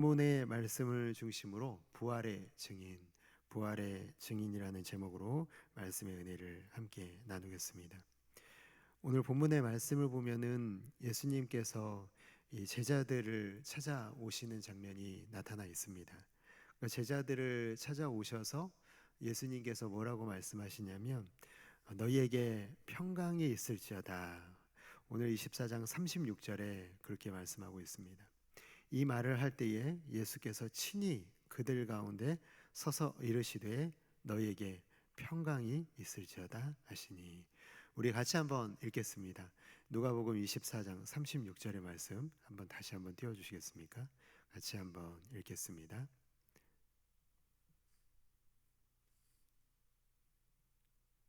본문의 말씀을 중심으로 부활의 증인이라는 제목으로 말씀의 은혜를 함께 나누겠습니다. 오늘 본문의 말씀을 보면은 예수님께서 이 제자들을 찾아오시는 장면이 나타나 있습니다. 그 제자들을 찾아오셔서 예수님께서 뭐라고 말씀하시냐면 너희에게 평강이 있을지어다. 오늘 24장 36절에 그렇게 말씀하고 있습니다. 이 말을 할 때에 예수께서 친히 그들 가운데 서서 이르시되 너희에게 평강이 있을지어다 하시니. 우리 같이 한번 읽겠습니다. 누가복음 24장 36절의 말씀 한번 다시 한번 띄워 주시겠습니까? 같이 한번 읽겠습니다.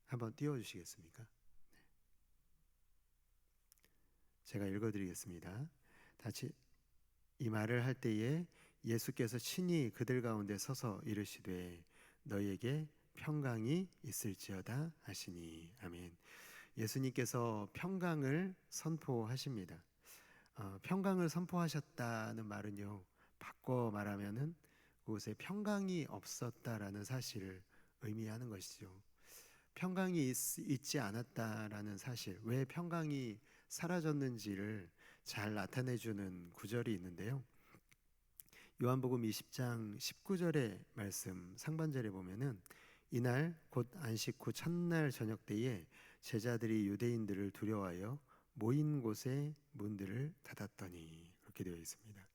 한번 띄워 주시겠습니까? 제가 읽어 드리겠습니다. 다시 이 말을 할 때에 예수께서 친히 그들 가운데 서서 이르시되 너희에게 평강이 있을지어다 하시니. 아멘. 예수님께서 평강을 선포하십니다. 평강을 선포하셨다는 말은요, 바꿔 말하면은 그곳에 평강이 없었다라는 사실을 의미하는 것이죠. 평강이 있지 않았다라는 사실, 왜 평강이 사라졌는지를 잘 나타내주는 구절이 있는데요. 요한복음 20장 19절의 말씀 상반절에 보면은 이날 곧 안식 후 첫날 저녁 때에 제자들이 유대인들을 두려워하여 모인 곳에 문들을 닫았더니, 그렇게 되어 있습니다.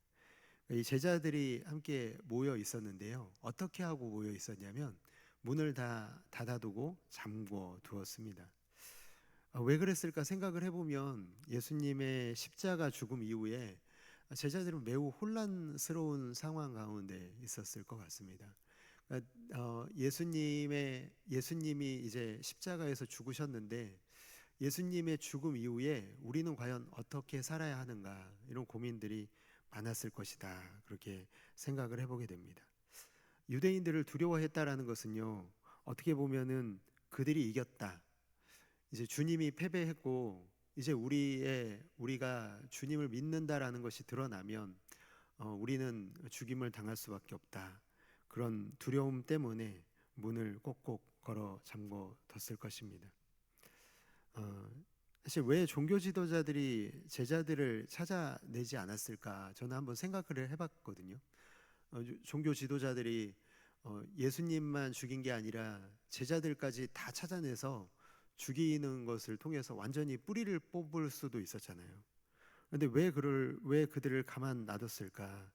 이 제자들이 함께 모여 있었는데요. 어떻게 하고 모여 있었냐면 문을 다 닫아두고 잠궈 두었습니다. 왜 그랬을까 생각을 해보면 예수님의 십자가 죽음 이후에 제자들은 매우 혼란스러운 상황 가운데 있었을 것 같습니다. 그러니까 예수님이 이제 십자가에서 죽으셨는데 예수님의 죽음 이후에 우리는 과연 어떻게 살아야 하는가, 이런 고민들이 많았을 것이다, 그렇게 생각을 해보게 됩니다. 유대인들을 두려워했다라는 것은요, 어떻게 보면은 그들이 이겼다, 이제 주님이 패배했고 이제 우리가 주님을 믿는다라는 것이 드러나면 우리는 죽임을 당할 수밖에 없다, 그런 두려움 때문에 문을 꼭꼭 걸어 잠궈 뒀을 것입니다. 사실 왜 종교 지도자들이 제자들을 찾아내지 않았을까, 저는 한번 생각을 해봤거든요. 종교 지도자들이 예수님만 죽인 게 아니라 제자들까지 다 찾아내서 죽이는 것을 통해서 완전히 뿌리를 뽑을 수도 있었잖아요. 그런데 왜 그들을 가만 놔뒀을까?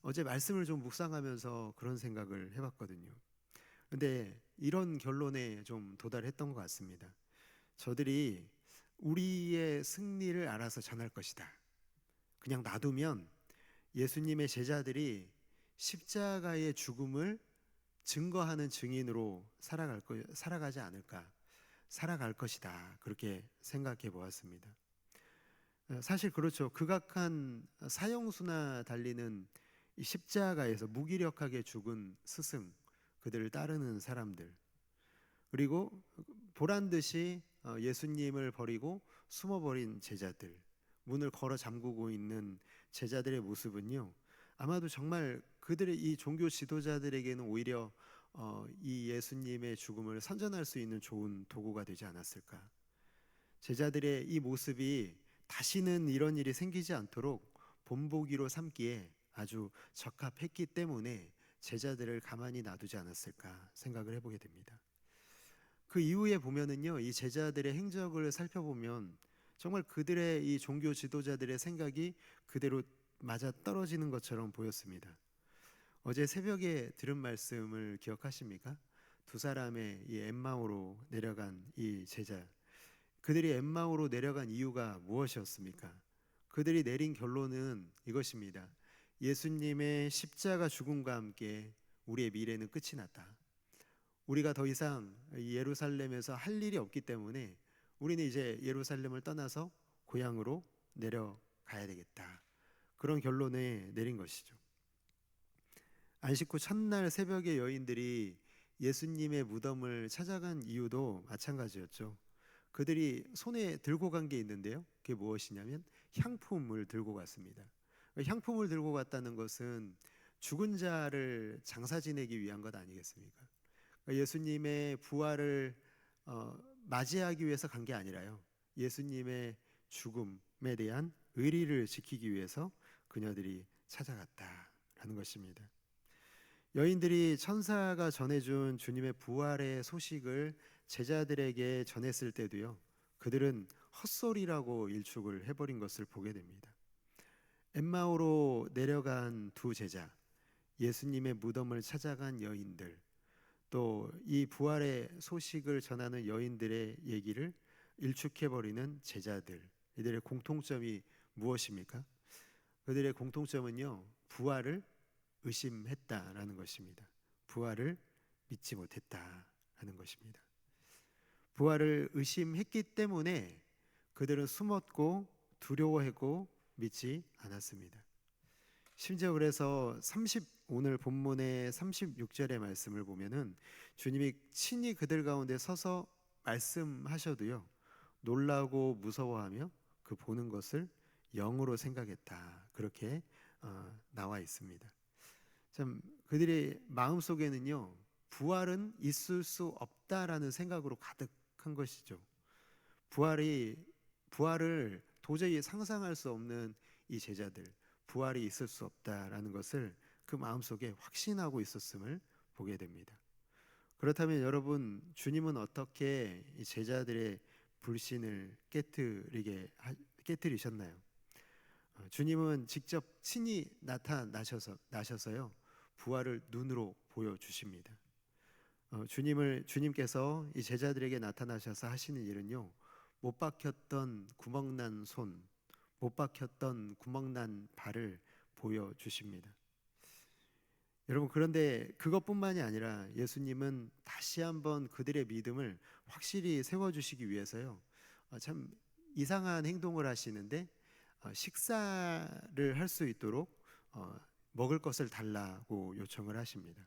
어제 말씀을 좀 묵상하면서 그런 생각을 해봤거든요. 근데 이런 결론에 좀 도달했던 것 같습니다. 저들이 우리의 승리를 알아서 전할 것이다, 그냥 놔두면 예수님의 제자들이 십자가의 죽음을 증거하는 증인으로 살아가지 않을까, 살아갈 것이다, 그렇게 생각해 보았습니다. 사실 그렇죠. 극악한 사형수나 달리는 이 십자가에서 무기력하게 죽은 스승, 그들을 따르는 사람들, 그리고 보란 듯이 예수님을 버리고 숨어버린 제자들, 문을 걸어 잠그고 있는 제자들의 모습은요, 아마도 정말 그들의 이 종교 지도자들에게는 오히려 이 예수님의 죽음을 선전할 수 있는 좋은 도구가 되지 않았을까. 제자들의 이 모습이 다시는 이런 일이 생기지 않도록 본보기로 삼기에 아주 적합했기 때문에 제자들을 가만히 놔두지 않았을까 생각을 해보게 됩니다. 그 이후에 보면은요, 이 제자들의 행적을 살펴보면 정말 그들의 이 종교 지도자들의 생각이 그대로 맞아 떨어지는 것처럼 보였습니다. 어제 새벽에 들은 말씀을 기억하십니까? 두 사람의 이 엠마오로 내려간 이 제자, 그들이 엠마오로 내려간 이유가 무엇이었습니까? 그들이 내린 결론은 이것입니다. 예수님의 십자가 죽음과 함께 우리의 미래는 끝이 났다. 우리가 더 이상 예루살렘에서 할 일이 없기 때문에 우리는 이제 예루살렘을 떠나서 고향으로 내려가야 되겠다, 그런 결론에 내린 것이죠. 안식 후 첫날 새벽에 여인들이 예수님의 무덤을 찾아간 이유도 마찬가지였죠. 그들이 손에 들고 간 게 있는데요, 그게 무엇이냐면 향품을 들고 갔습니다. 향품을 들고 갔다는 것은 죽은 자를 장사 지내기 위한 것 아니겠습니까? 그러니까 예수님의 부활을 맞이하기 위해서 간 게 아니라요. 예수님의 죽음에 대한 의리를 지키기 위해서 그녀들이 찾아갔다라는 것입니다. 여인들이 천사가 전해준 주님의 부활의 소식을 제자들에게 전했을 때도요, 그들은 헛소리라고 일축을 해버린 것을 보게 됩니다. 엠마오로 내려간 두 제자, 예수님의 무덤을 찾아간 여인들, 또 이 부활의 소식을 전하는 여인들의 얘기를 일축해버리는 제자들, 이들의 공통점이 무엇입니까? 그들의 공통점은요, 부활을 의심했다라는 것입니다. 부활을 믿지 못했다라는 것입니다. 부활을 의심했기 때문에 그들은 숨었고 두려워했고 믿지 않았습니다. 심지어 그래서 오늘 본문의 36절의 말씀을 보면은 주님이 친히 그들 가운데 서서 말씀하셔도요, 놀라고 무서워하며 그 보는 것을 영으로 생각했다, 그렇게 나와 있습니다. 참 그들의 마음 속에는요, 부활은 있을 수 없다라는 생각으로 가득한 것이죠. 부활을 도저히 상상할 수 없는 이 제자들, 부활이 있을 수 없다라는 것을 그 마음속에 확신하고 있었음을 보게 됩니다. 그렇다면 여러분, 주님은 어떻게 이 제자들의 불신을 깨뜨리셨나요? 주님은 직접 친히 나셔서요, 부활을 눈으로 보여주십니다. 주님께서 이 제자들에게 나타나셔서 하시는 일은요, 못 박혔던 구멍난 손, 못 박혔던 구멍난 발을 보여주십니다. 여러분, 그런데 그것뿐만이 아니라 예수님은 다시 한번 그들의 믿음을 확실히 세워주시기 위해서요, 참 이상한 행동을 하시는데, 식사를 할 수 있도록 먹을 것을 달라고 요청을 하십니다.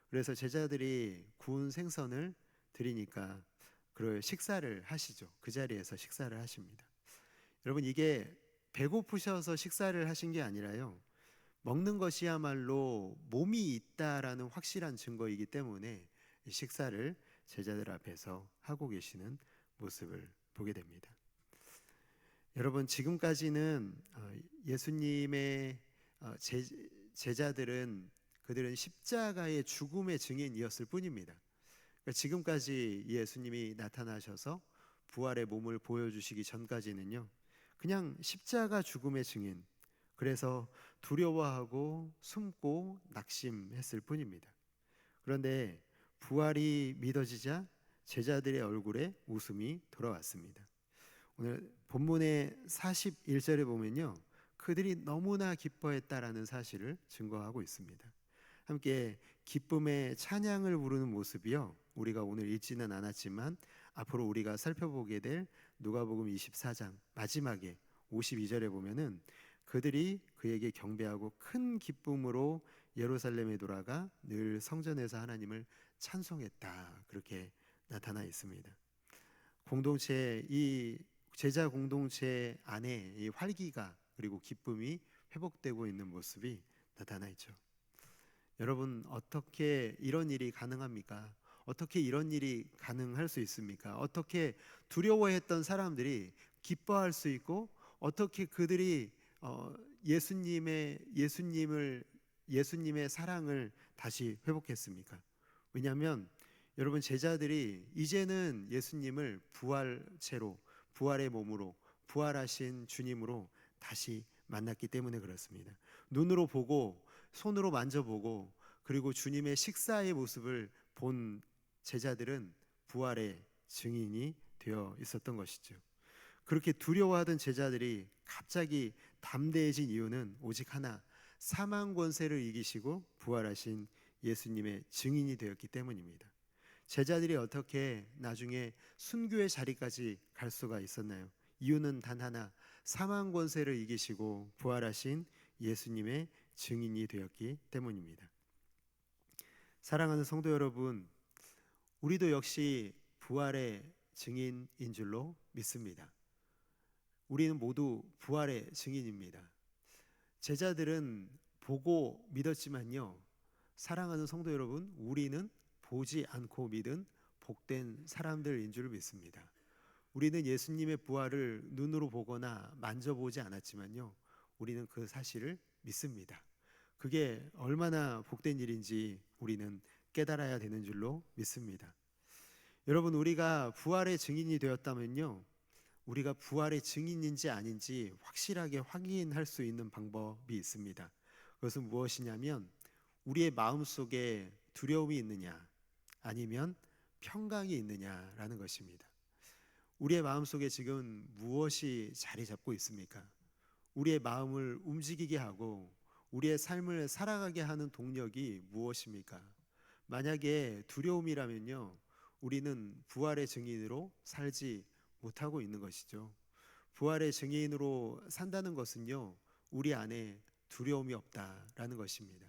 그래서 제자들이 구운 생선을 드리니까 그 식사를 하시죠. 그 자리에서 식사를 하십니다. 여러분, 이게 배고프셔서 식사를 하신 게 아니라요, 먹는 것이야말로 몸이 있다라는 확실한 증거이기 때문에 식사를 제자들 앞에서 하고 계시는 모습을 보게 됩니다. 여러분, 지금까지는 예수님의 제자들은 그들은 십자가의 죽음의 증인이었을 뿐입니다. 그러니까 지금까지 예수님이 나타나셔서 부활의 몸을 보여주시기 전까지는요, 그냥 십자가 죽음의 증인, 그래서 두려워하고 숨고 낙심했을 뿐입니다. 그런데 부활이 믿어지자 제자들의 얼굴에 웃음이 돌아왔습니다. 오늘 본문의 41절에 보면요, 그들이 너무나 기뻐했다라는 사실을 증거하고 있습니다. 함께 기쁨의 찬양을 부르는 모습이요, 우리가 오늘 읽지는 않았지만 앞으로 우리가 살펴보게 될 누가복음 24장 마지막에 52절에 보면은 그들이 그에게 경배하고 큰 기쁨으로 예루살렘에 돌아가 늘 성전에서 하나님을 찬송했다, 그렇게 나타나 있습니다. 이 제자 공동체 안에 이 활기가 그리고 기쁨이 회복되고 있는 모습이 나타나 있죠. 여러분, 어떻게 이런 일이 가능합니까? 어떻게 이런 일이 가능할 수 있습니까? 어떻게 두려워했던 사람들이 기뻐할 수 있고, 어떻게 그들이 예수님의 사랑을 다시 회복했습니까? 왜냐하면 여러분, 제자들이 이제는 예수님을 부활체로, 부활의 몸으로, 부활하신 주님으로 다시 만났기 때문에 그렇습니다. 눈으로 보고 손으로 만져보고 그리고 주님의 식사의 모습을 본 제자들은 부활의 증인이 되어 있었던 것이죠. 그렇게 두려워하던 제자들이 갑자기 담대해진 이유는 오직 하나, 사망 권세를 이기시고 부활하신 예수님의 증인이 되었기 때문입니다. 제자들이 어떻게 나중에 순교의 자리까지 갈 수가 있었나요? 이유는 단 하나, 사망 권세를 이기시고 부활하신 예수님의 증인이 되었기 때문입니다. 사랑하는 성도 여러분, 우리도 역시 부활의 증인인 줄로 믿습니다. 우리는 모두 부활의 증인입니다. 제자들은 보고 믿었지만요, 사랑하는 성도 여러분, 우리는 보지 않고 믿은 복된 사람들인 줄 믿습니다. 우리는 예수님의 부활을 눈으로 보거나 만져보지 않았지만요, 우리는 그 사실을 믿습니다. 그게 얼마나 복된 일인지 우리는 깨달아야 되는 줄로 믿습니다. 여러분, 우리가 부활의 증인이 되었다면요, 우리가 부활의 증인인지 아닌지 확실하게 확인할 수 있는 방법이 있습니다. 그것은 무엇이냐면, 우리의 마음속에 두려움이 있느냐 아니면 평강이 있느냐라는 것입니다. 우리의 마음속에 지금 무엇이 자리 잡고 있습니까? 우리의 마음을 움직이게 하고 우리의 삶을 살아가게 하는 동력이 무엇입니까? 만약에 두려움이라면요, 우리는 부활의 증인으로 살지 못하고 있는 것이죠. 부활의 증인으로 산다는 것은요, 우리 안에 두려움이 없다라는 것입니다.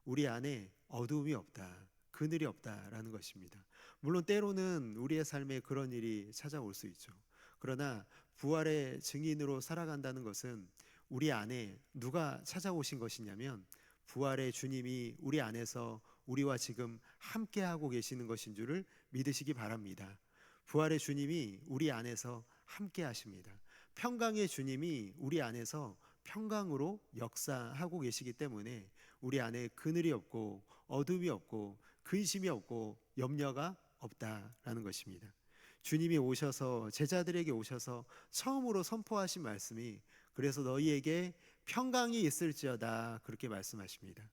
우리 안에 어두움이 없다, 그늘이 없다라는 것입니다. 물론 때로는 우리의 삶에 그런 일이 찾아올 수 있죠. 그러나 부활의 증인으로 살아간다는 것은 우리 안에 누가 찾아오신 것이냐면, 부활의 주님이 우리 안에서 우리와 지금 함께하고 계시는 것인 줄을 믿으시기 바랍니다. 부활의 주님이 우리 안에서 함께 하십니다. 평강의 주님이 우리 안에서 평강으로 역사하고 계시기 때문에 우리 안에 그늘이 없고 어둠이 없고 근심이 없고 염려가 없다라는 것입니다. 주님이 오셔서 제자들에게 오셔서 처음으로 선포하신 말씀이, 그래서 너희에게 평강이 있을지어다, 그렇게 말씀하십니다.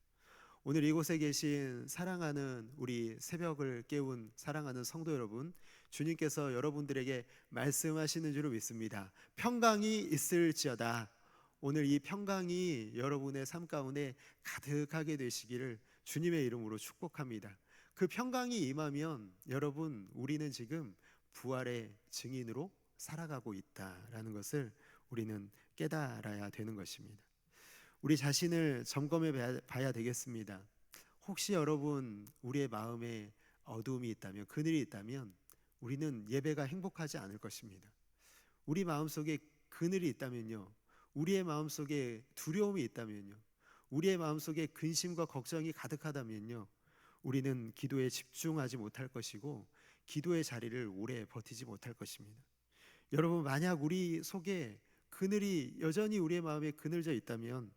오늘 이곳에 계신 사랑하는 우리 새벽을 깨운 사랑하는 성도 여러분, 주님께서 여러분들에게 말씀하시는 줄로 믿습니다. 평강이 있을지어다. 오늘 이 평강이 여러분의 삶 가운데 가득하게 되시기를 주님의 이름으로 축복합니다. 그 평강이 임하면 여러분, 우리는 지금 부활의 증인으로 살아가고 있다라는 것을 우리는 깨달아야 되는 것입니다. 우리 자신을 점검해 봐야 되겠습니다. 혹시 여러분, 우리의 마음에 어두움이 있다면, 그늘이 있다면 우리는 예배가 행복하지 않을 것입니다. 우리 마음속에 그늘이 있다면요, 우리의 마음속에 두려움이 있다면요, 우리의 마음속에 근심과 걱정이 가득하다면요, 우리는 기도에 집중하지 못할 것이고 기도의 자리를 오래 버티지 못할 것입니다. 여러분, 만약 우리 속에 그늘이 여전히 우리의 마음에 그늘져 있다면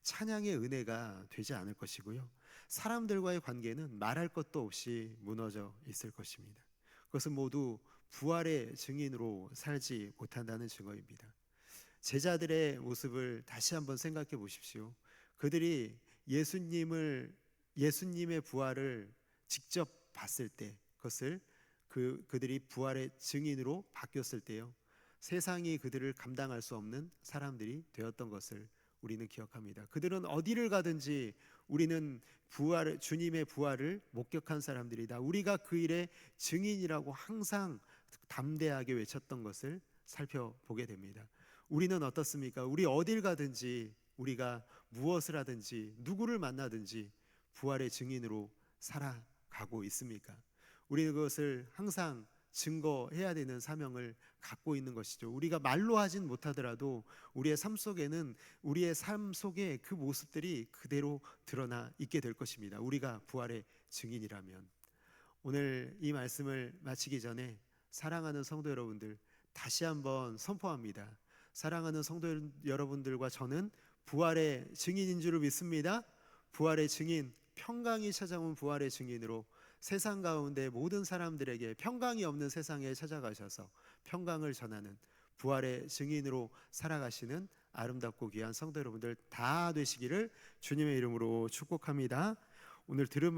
찬양의 은혜가 되지 않을 것이고요, 사람들과의 관계는 말할 것도 없이 무너져 있을 것입니다. 그것은 모두 부활의 증인으로 살지 못한다는 증거입니다. 제자들의 모습을 다시 한번 생각해 보십시오. 그들이 예수님의 부활을 직접 봤을 때, 그것을 그들이 부활의 증인으로 바뀌었을 때요, 세상이 그들을 감당할 수 없는 사람들이 되었던 것을 우리는 기억합니다. 그들은 어디를 가든지 우리는 주님의 부활을 목격한 사람들이다, 우리가 그 일의 증인이라고 항상 담대하게 외쳤던 것을 살펴보게 됩니다. 우리는 어떻습니까? 우리 어딜 가든지, 우리가 무엇을 하든지 누구를 만나든지 부활의 증인으로 살아가고 있습니까? 우리는 그것을 항상 증거해야 되는 사명을 갖고 있는 것이죠. 우리가 말로 하진 못하더라도 우리의 삶 속에 그 모습들이 그대로 드러나 있게 될 것입니다. 우리가 부활의 증인이라면. 오늘 이 말씀을 마치기 전에 사랑하는 성도 여러분들, 다시 한번 선포합니다. 사랑하는 성도 여러분들과 저는 부활의 증인인 줄 믿습니다. 부활의 증인, 평강이 찾아온 부활의 증인으로 세상 가운데 모든 사람들에게 평강이 없는 세상에 찾아가셔서 평강을 전하는 부활의 증인으로 살아가시는 아름답고 귀한 성도 여러분들 다 되시기를 주님의 이름으로 축복합니다. 오늘 들은